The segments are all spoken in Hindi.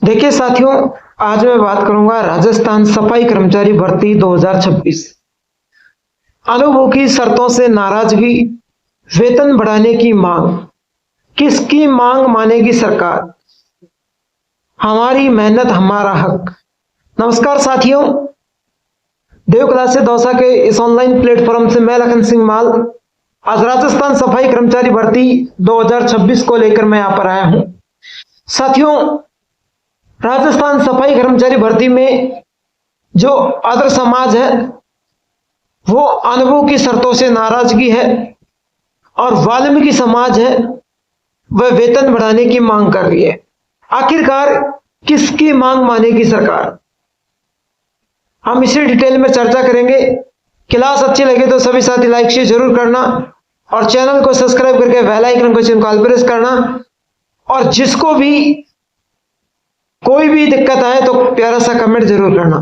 देखिए साथियों, आज मैं बात करूंगा राजस्थान सफाई कर्मचारी भर्ती 2026। अनुभव की शर्तों से नाराजगी, वेतन बढ़ाने की मांग, किसकी मांग मानेगी सरकार? हमारी मेहनत हमारा हक। नमस्कार साथियों, देव क्लासेस दौसा के इस ऑनलाइन प्लेटफॉर्म से मैं लखन सिंह माल आज राजस्थान सफाई कर्मचारी भर्ती 2026 को लेकर मैं यहां पर आया हूं। साथियों, राजस्थान सफाई कर्मचारी भर्ती में जो आदर्श समाज है वो अनुभव की शर्तों से नाराजगी है और वाल्मीकि समाज है वह वेतन बढ़ाने की मांग कर रही है। आखिरकार किसकी मांग मानेगी सरकार? हम इसी डिटेल में चर्चा करेंगे। क्लास अच्छी लगे तो सभी साथी लाइक शेयर जरूर करना और चैनल को सब्सक्राइब करके बेल आइकन को चिन्ह को प्रेस करना, और जिसको भी कोई भी दिक्कत आए तो प्यारा सा कमेंट जरूर करना।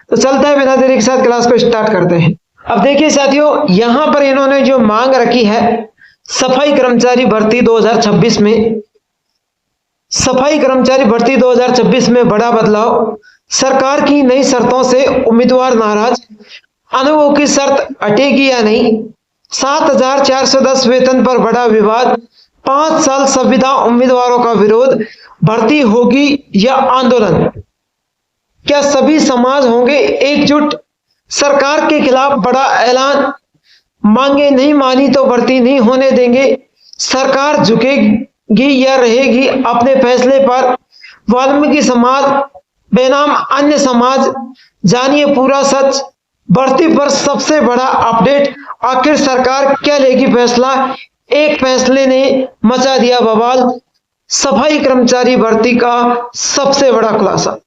तो चलते हैं, बिना देरी के साथ क्लास को स्टार्ट करते हैं। अब देखिए साथियों, यहां पर इन्होंने जो मांग रखी है सफाई कर्मचारी भर्ती 2026 में, सफाई कर्मचारी भर्ती 2026 में बड़ा बदलाव, सरकार की नई शर्तों से उम्मीदवार नाराज, अनुभव की शर्त हटेगी या नहीं, 7,410 वेतन पर बड़ा विवाद, 5 साल संविदा उम्मीदवारों का विरोध, भर्ती होगी या आंदोलन, क्या सभी समाज होंगे एकजुट, सरकार के खिलाफ बड़ा ऐलान, मांगे नहीं मानी तो भर्ती नहीं होने देंगे, सरकार झुकेगी या रहेगी अपने फैसले पर, वाल्मीकि समाज बेनाम अन्य समाज, जानिए पूरा सच, भर्ती पर सबसे बड़ा अपडेट, आखिर सरकार क्या लेगी फैसला, एक फैसले ने मचा दिया बवाल, सफाई कर्मचारी भर्ती का सबसे बड़ा खुलासा।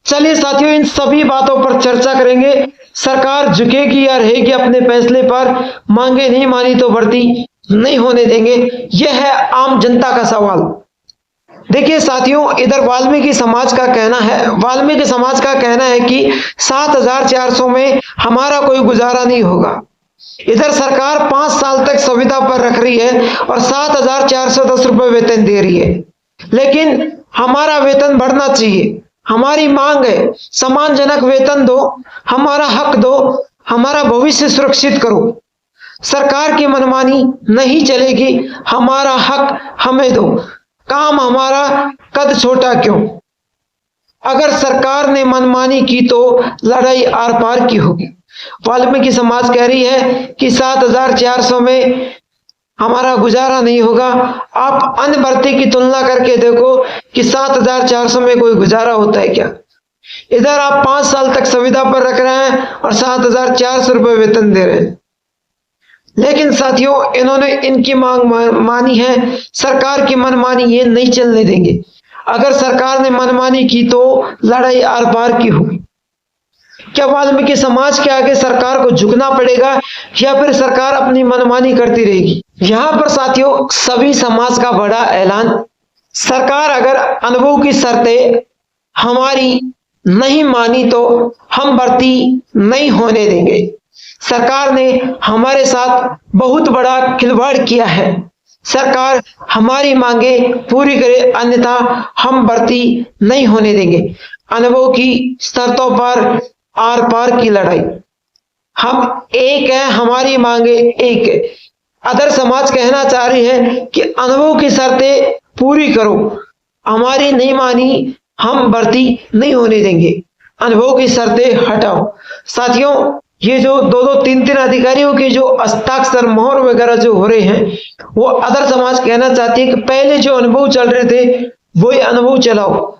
चलिए साथियों, इन सभी बातों पर चर्चा करेंगे। सरकार झुकेगी या रहेगी अपने फैसले पर, मांगे नहीं मानी तो भर्ती नहीं होने देंगे, यह है आम जनता का सवाल। देखिए साथियों, इधर वाल्मीकि समाज का कहना है कि 7,400 में हमारा कोई गुजारा नहीं होगा। इधर सरकार 5 साल तक संविदा पर रख रही है और 7,410 रुपए वेतन दे रही है, लेकिन हमारा वेतन बढ़ना चाहिए। हमारी मांग है सम्मानजनक वेतन दो, हमारा हक दो, हमारा भविष्य सुरक्षित करो। सरकार की मनमानी नहीं चलेगी, हमारा हक हमें दो, काम हमारा, कद छोटा क्यों। अगर सरकार ने मनमानी की तो लड़ाई आर पार की होगी। वाल्मीकि समाज कह रही है कि 7,400 में हमारा गुजारा नहीं होगा। आप अन्य भर्ती की तुलना करके देखो कि 7,400 में कोई गुजारा होता है क्या? इधर आप 5 साल तक संविदा पर रख रहे हैं और 7,400 रुपए वेतन दे रहे हैं। लेकिन साथियों, इन्होंने इनकी मांग मानी है, सरकार की मनमानी ये नहीं चलने देंगे। अगर सरकार ने मनमानी की तो लड़ाई आर पार की होगी। क्या वाल्मीकि समाज के आगे सरकार को झुकना पड़ेगा या फिर सरकार अपनी मनमानी करती रहेगी? यहां पर साथियों, सभी समाज का बड़ा ऐलान, सरकार अगर अनुभव की शर्तें हमारी नहीं मानी तो हम भर्ती नहीं होने देंगे। सरकार ने हमारे साथ बहुत बड़ा खिलवाड़ किया है, सरकार हमारी मांगे पूरी करे, अन्यथा हम भर्ती नहीं होने देंगे। अनुभव की शर्तों पर आर पार की लड़ाई, हम एक है, हमारी मांगे एक है। अदर समाज कहना चाह रही है कि अनुभव की शर्तें पूरी करो, हमारी नहीं मानी हम भर्ती नहीं होने देंगे, अनुभव की शर्तें हटाओ। साथियों, ये जो 2-3 अधिकारियों के जो हस्ताक्षर मोहर वगैरह जो हो रहे हैं, वो अदर समाज कहना चाहती है कि पहले जो अनुभव चल रहे थे वही अनुभव चलाओ,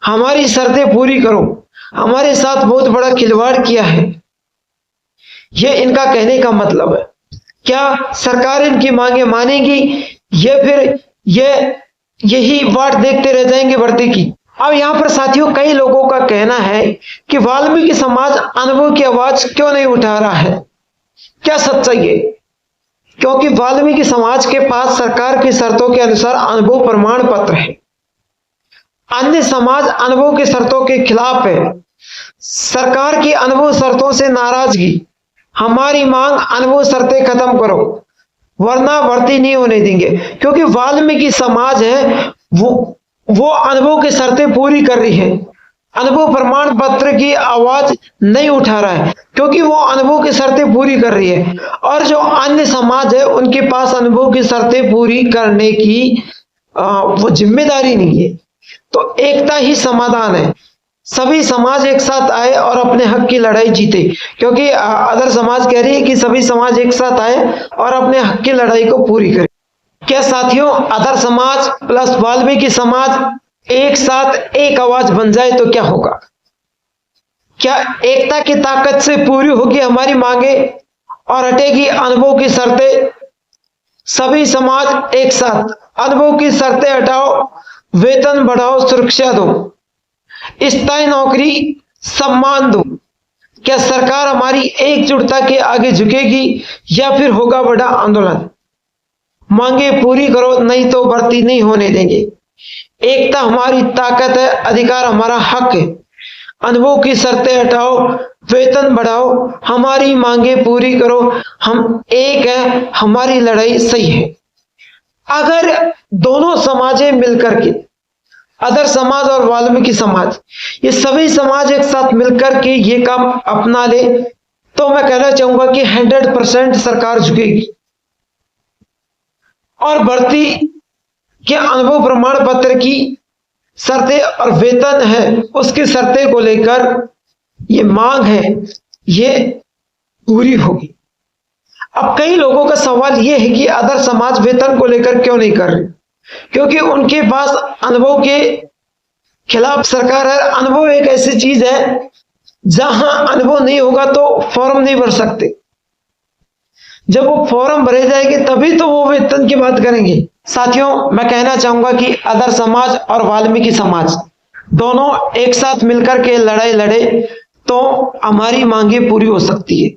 हमारी शर्तें पूरी करो, हमारे साथ बहुत बड़ा खिलवाड़ किया है। यह इनका कहने का मतलब है। क्या सरकार इनकी मांगे मानेगी या फिर यही वाट देखते रह जाएंगे भर्ती की? अब यहां पर साथियों, कई लोगों का कहना है कि वाल्मीकि समाज अनुभव की आवाज क्यों नहीं उठा रहा है। क्या सच्चाई है? क्योंकि वाल्मीकि समाज के पास सरकार की शर्तों के अनुसार अनुभव प्रमाण पत्र है। अन्य समाज अनुभव की शर्तों के खिलाफ है। सरकार की अनुभव शर्तों से नाराजगी, हमारी मांग अनुभव शर्तें खत्म करो वरना भर्ती नहीं होने देंगे। क्योंकि वाल्मीकि समाज है वो वो अनुभव की शर्तें पूरी कर रही है, अनुभव प्रमाण पत्र की आवाज नहीं उठा रहा है, क्योंकि वो अनुभव की शर्तें पूरी कर रही है। और जो अन्य समाज है उनके पास अनुभव की शर्तें पूरी करने की वो जिम्मेदारी नहीं है। तो एकता ही समाधान है, सभी समाज एक साथ आए और अपने हक की लड़ाई जीते, क्योंकि अदर समाज कह रही है कि सभी समाज एक साथ आए और अपने हक की लड़ाई को पूरी करें। क्या साथियों, अदर समाज प्लस वाल्मीकि समाज एक साथ एक आवाज बन जाए तो क्या होगा? क्या एकता की ताकत से पूरी होगी हमारी मांगे और हटेगी अनुभव की शर्तें? सभी समाज एक साथ, अनुभव की शर्तें हटाओ, वेतन बढ़ाओ, सुरक्षा दो, स्थायी नौकरी, सम्मान दो। क्या सरकार हमारी एकजुटता के आगे झुकेगी या फिर होगा बड़ा आंदोलन? मांगे पूरी करो, नहीं तो भर्ती नहीं होने देंगे। एकता हमारी ताकत है, अधिकार हमारा हक है। अनुभव की शर्तें हटाओ, वेतन बढ़ाओ, हमारी मांगे पूरी करो, हम एक है, हमारी लड़ाई सही है। अगर दोनों समाजें मिलकर के, अदर समाज और वाल्मीकि समाज, ये सभी समाज एक साथ मिलकर के ये काम अपना ले, तो मैं कहना चाहूंगा कि 100% सरकार झुकेगी और भर्ती के अनुभव प्रमाण पत्र की शर्तें और वेतन है उसकी शर्तें को लेकर ये मांग है, ये पूरी होगी। अब कई लोगों का सवाल ये है कि अदर समाज वेतन को लेकर क्यों नहीं कर रहे? क्योंकि उनके पास अनुभव के खिलाफ सरकार है। अनुभव एक ऐसी चीज है जहां अनुभव नहीं होगा तो फॉर्म नहीं भर सकते, जब वो फॉर्म भरे जाएंगे तभी तो वो वेतन की बात करेंगे। साथियों, मैं कहना चाहूंगा कि अदर समाज और वाल्मीकि समाज दोनों एक साथ मिलकर के लड़ाई लड़े तो हमारी मांगे पूरी हो सकती है।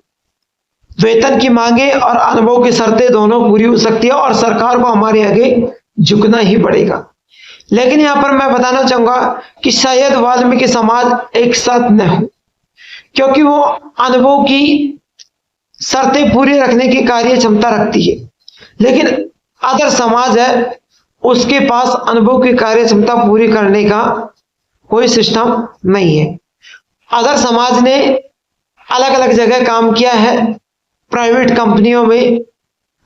वेतन की मांगे और अनुभव की शर्तें दोनों पूरी हो सकती है और सरकार को हमारे आगे झुकना ही पड़ेगा। लेकिन यहां पर मैं बताना चाहूंगा कि शायद वाल्मीकि समाज एक साथ न हो, क्योंकि वो अनुभव की शर्तें पूरी रखने की कार्य क्षमता रखती है, लेकिन अदर समाज है उसके पास अनुभव की कार्य क्षमता पूरी करने का कोई सिस्टम नहीं है। अदर समाज ने अलग अलग जगह काम किया है, प्राइवेट कंपनियों में,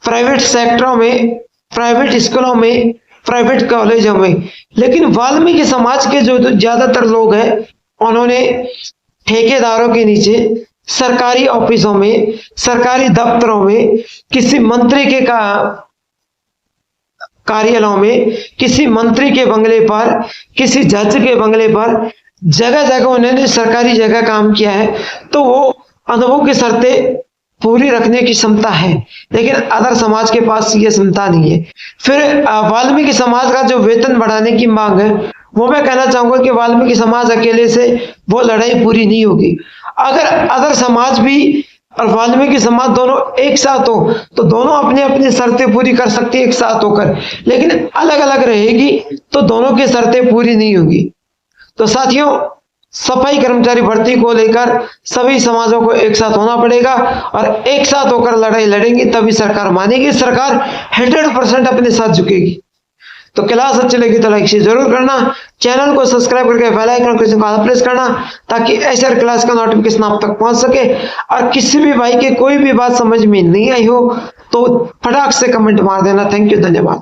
प्राइवेट सेक्टरों में, प्राइवेट स्कूलों में, प्राइवेट कॉलेजों में, लेकिन वाल्मीकि समाज के जो ज्यादातर लोग हैं उन्होंने ठेकेदारों के नीचे सरकारी ऑफिसों में, सरकारी दफ्तरों में, किसी मंत्री के कार्यालयों में, किसी मंत्री के बंगले पर, किसी जज के बंगले पर, जगह जगह उन्होंने सरकारी जगह काम किया है। तो वो अनुभव की शर्तें पूरी रखने की क्षमता है, लेकिन अदर समाज के पास ये क्षमता नहीं है। फिर वाल्मीकि समाज का जो वेतन बढ़ाने की मांग है, वो मैं कहना चाहूंगा कि वाल्मीकि समाज अकेले से वो लड़ाई पूरी नहीं होगी। अगर अदर समाज भी और वाल्मीकि समाज दोनों एक साथ हो तो दोनों अपनी अपनी शर्तें पूरी कर सकती है एक साथ होकर, लेकिन अलग अलग रहेगी तो दोनों की शर्तें पूरी नहीं होगी। तो साथियों, सफाई कर्मचारी भर्ती को लेकर सभी समाजों को एक साथ होना पड़ेगा और एक साथ होकर लड़ाई लड़ेंगी तभी सरकार मानेगी, सरकार 100% अपने साथ झुकेगी। तो क्लास अच्छी लगी तो लाइक शेयर जरूर करना, चैनल को सब्सक्राइब करके बेल आइकन को प्रेस करना ताकि ऐसे क्लास का नोटिफिकेशन आप तक पहुंच सके। और किसी भी भाई के कोई भी बात समझ में नहीं आई हो तो फटाक से कमेंट मार देना। थैंक यू, धन्यवाद।